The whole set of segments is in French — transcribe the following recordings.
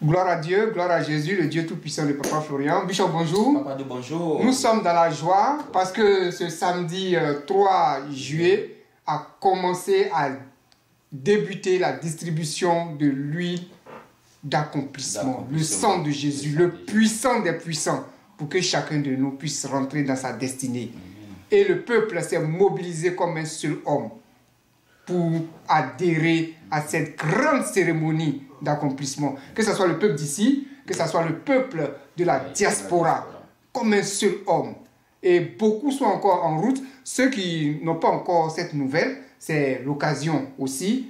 Gloire à Dieu, gloire à Jésus, le Dieu tout-puissant de Papa Florian. Bishop, bonjour. Papa de bonjour. Nous sommes dans la joie parce que ce samedi 3 juillet a commencé à débuter la distribution de l'huile d'accomplissement, le sang de Jésus, le puissant des puissants, pour que chacun de nous puisse rentrer dans sa destinée. Et le peuple s'est mobilisé comme un seul homme pour adhérer à cette grande cérémonie d'accomplissement. Que ce soit le peuple d'ici, que ce soit le peuple de la diaspora, comme un seul homme. Et beaucoup sont encore en route. Ceux qui n'ont pas encore cette nouvelle, c'est l'occasion aussi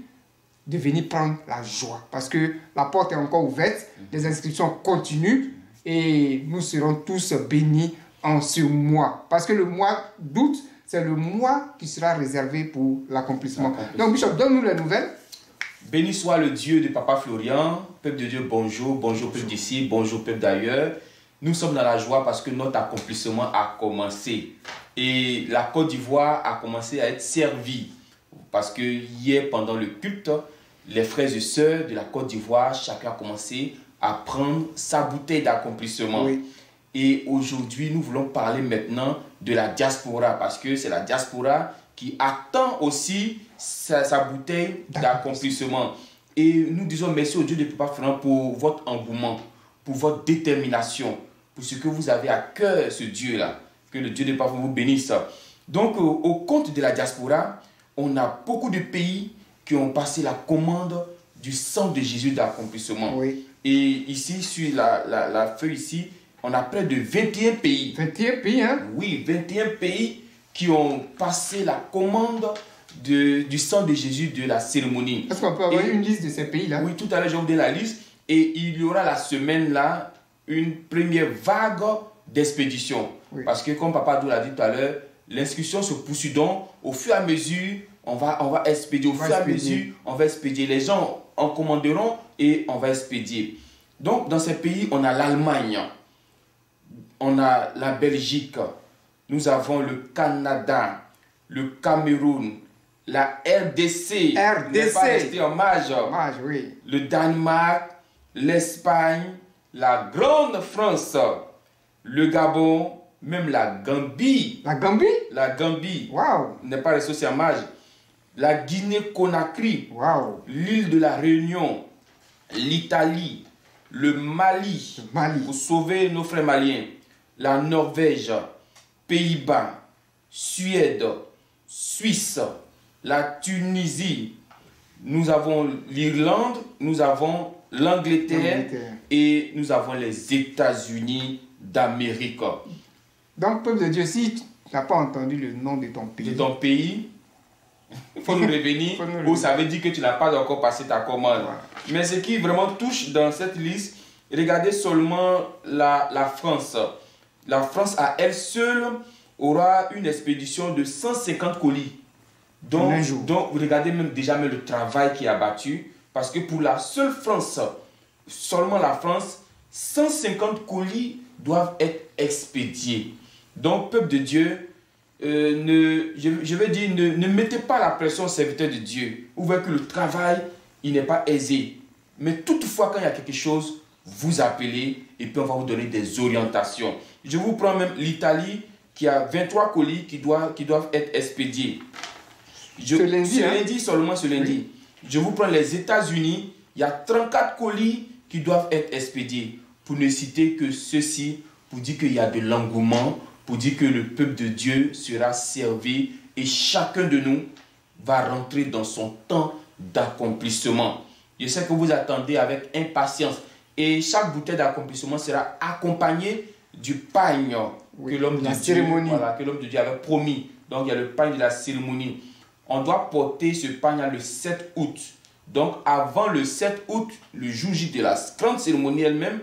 de venir prendre la joie. Parce que la porte est encore ouverte, les inscriptions continuent et nous serons tous bénis en ce mois. Parce que le mois d'août, c'est le mois qui sera réservé pour l'accomplissement. Donc, Bishop, donne-nous les nouvelles. Béni soit le Dieu de Papa Florian. Peuple de Dieu, bonjour. Bonjour, peuple d'ici. Bonjour, peuple d'ailleurs. Nous sommes dans la joie parce que notre accomplissement a commencé. Et la Côte d'Ivoire a commencé à être servie. Parce que hier, pendant le culte, les frères et sœurs de la Côte d'Ivoire, chacun a commencé à prendre sa bouteille d'accomplissement. Oui. Et aujourd'hui, nous voulons parler maintenant de la diaspora, parce que c'est la diaspora qui attend aussi sa bouteille d'accomplissement. Et nous disons merci au Dieu de Papa Florian pour votre engouement, pour votre détermination, pour ce que vous avez à cœur, ce Dieu-là. Que le Dieu de Papa vous bénisse. Donc, au compte de la diaspora, on a beaucoup de pays qui ont passé la commande du sang de Jésus d'accomplissement. Oui. Et ici, sur la feuille ici, on a près de 21 pays. 21 pays, hein? Oui, 21 pays qui ont passé la commande du sang de Jésus de la cérémonie. Est-ce qu'on peut avoir une liste de ces pays-là? Oui, tout à l'heure, j'ai donné la liste. Et il y aura la semaine-là une première vague d'expédition. Oui. Parce que, comme Papa Dou l'a dit tout à l'heure, l'inscription se poursuit donc. Au fur et à mesure, on va expédier. Au fur et à mesure, on va expédier. Les gens en commanderont et on va expédier. Donc, dans ces pays, on a l'Allemagne. On a la Belgique, nous avons le Canada, le Cameroun, la RDC, oui. Le Danemark, l'Espagne, la Grande France, le Gabon, même la Gambie. La Gambie? La Gambie. Wow. N'est pas resté en mage. La Guinée-Conakry. Wow. L'île de la Réunion, l'Italie, le Mali. Pour sauver nos frères maliens. La Norvège, Pays-Bas, Suède, Suisse, la Tunisie, nous avons l'Irlande, nous avons l'Angleterre et nous avons les États-Unis d'Amérique. Donc, peuple de Dieu, si tu n'as pas entendu le nom de ton pays, il faut nous revenir, ou ça veut dire que tu n'as pas encore passé ta commande. Voilà. Mais ce qui vraiment touche dans cette liste, regardez seulement la France. La France, à elle seule, aura une expédition de 150 colis. Donc, regardez déjà le travail qui est abattu. Parce que pour la seule France, seulement la France, 150 colis doivent être expédiés. Donc, peuple de Dieu, je veux dire, ne mettez pas la pression aux serviteurs de Dieu. Vous voyez que le travail, il n'est pas aisé. Mais toutefois, quand il y a quelque chose, vous appelez et puis on va vous donner des orientations. Je vous prends même l'Italie qui a 23 colis qui doivent être expédiés. Ce lundi, seulement ce lundi. Oui. Je vous prends les États-Unis, il y a 34 colis qui doivent être expédiés. Pour ne citer que ceci, pour dire qu'il y a de l'engouement, pour dire que le peuple de Dieu sera servi et chacun de nous va rentrer dans son temps d'accomplissement. Je sais que vous attendez avec impatience. Et chaque bouteille d'accomplissement sera accompagnée du pagne que l'homme de Dieu avait promis. Donc, il y a le pagne de la cérémonie. On doit porter ce pagne le 7 août. Donc, avant le 7 août, le jour J de la grande cérémonie elle-même,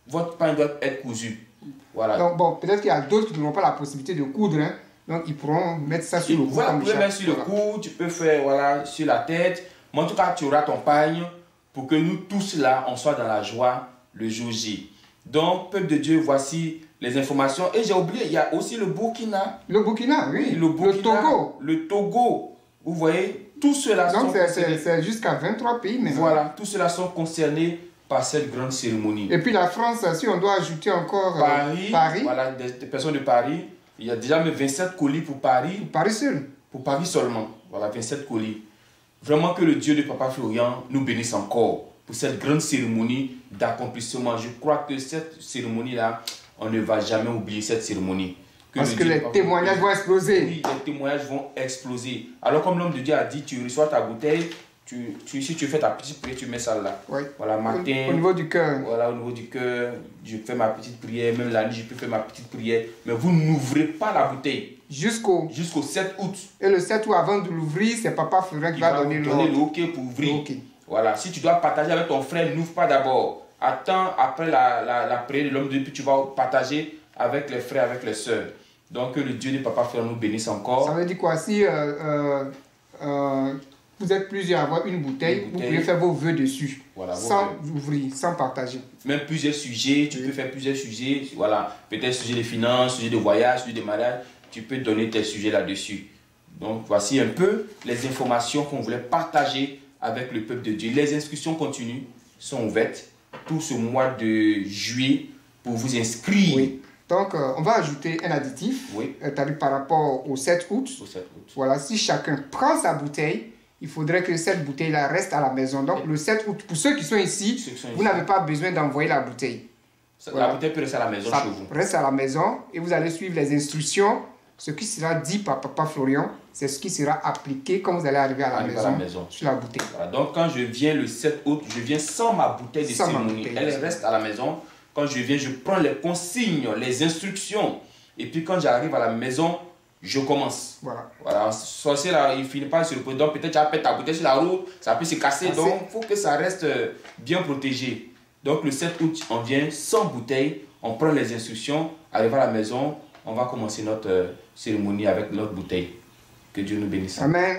votre pagne doit être cousu. Voilà. Donc, bon, peut-être qu'il y a d'autres qui n'auront pas la possibilité de coudre. Hein. Donc, ils pourront mettre ça sur le cou. Voilà, tu peux mettre sur le cou, tu peux faire sur la tête. Mais en tout cas, tu auras ton pagne pour que nous tous là, on soit dans la joie le jour J. Donc, peuple de Dieu, voici les informations. Et j'ai oublié, il y a aussi le Burkina. Le Burkina, oui. Le Burkina, le Togo. Le Togo. Vous voyez, tout cela donc, c'est jusqu'à 23 pays maintenant. Voilà, tout cela sont concernés par cette grande cérémonie. Et puis la France, si on doit ajouter encore Paris. Voilà, des personnes de Paris. Il y a déjà 27 colis pour Paris. Pour Paris seul. Pour Paris seulement. Voilà, 27 colis. Vraiment que le Dieu de Papa Florian nous bénisse encore pour cette grande cérémonie d'accomplissement. Je crois que cette cérémonie-là, on ne va jamais oublier cette cérémonie. Parce que les témoignages vont exploser. Oui, les témoignages vont exploser. Alors comme l'homme de Dieu a dit, tu reçois ta bouteille, si tu fais ta petite prière, tu mets ça là. Oui. Voilà, matin. Au niveau du cœur. Voilà, au niveau du cœur, je fais ma petite prière. Même la nuit, je peux faire ma petite prière. Mais vous n'ouvrez pas la bouteille. Jusqu'au 7 août. Et le 7 août, avant de l'ouvrir, c'est Papa Florian qui va donner le OK pour ouvrir. Okay. Voilà, si tu dois partager avec ton frère, n'ouvre pas d'abord. Attends après la prière de l'homme de Dieu, puis tu vas partager avec les frères, avec les sœurs. Donc que le Dieu de Papa Florian nous bénisse encore. Ça veut dire quoi? Si vous êtes plusieurs à avoir une bouteille, vous pouvez faire vos vœux dessus. Voilà, sans ouvrir, sans partager. Même plusieurs sujets, tu peux faire plusieurs sujets. Voilà, peut-être sujet de finances, sujet de voyage, sujet de mariage. Tu peux donner tes sujets là-dessus. Donc voici un peu les informations qu'on voulait partager avec le peuple de Dieu. Les inscriptions continues sont ouvertes tout ce mois de juillet pour vous inscrire. Oui. Donc, on va ajouter un additif, oui. Par rapport au 7 août. Au 7 août. Voilà, si chacun prend sa bouteille, il faudrait que cette bouteille-là reste à la maison. Donc, le 7 août, pour ceux qui sont ici, vous n'avez pas besoin d'envoyer la bouteille. La bouteille peut rester à la maison chez vous. Reste à la maison et vous allez suivre les instructions. Ce qui sera dit par Papa Florian, c'est ce qui sera appliqué quand vous allez arriver à la maison sur la bouteille. Voilà, donc, quand je viens le 7 août, je viens sans ma bouteille de cérémonie. Elle reste à la maison. Quand je viens, je prends les consignes, les instructions. Et puis, quand j'arrive à la maison, je commence. Voilà. Sorcier, là, il ne finit pas sur le point. Donc, peut-être tu as pété ta bouteille sur la route, ça peut se casser. Donc, il faut que ça reste bien protégé. Donc, le 7 août, on vient sans bouteille. On prend les instructions. Arrivé à la maison, on va commencer notre cérémonie avec notre bouteille. Que Dieu nous bénisse. Amen.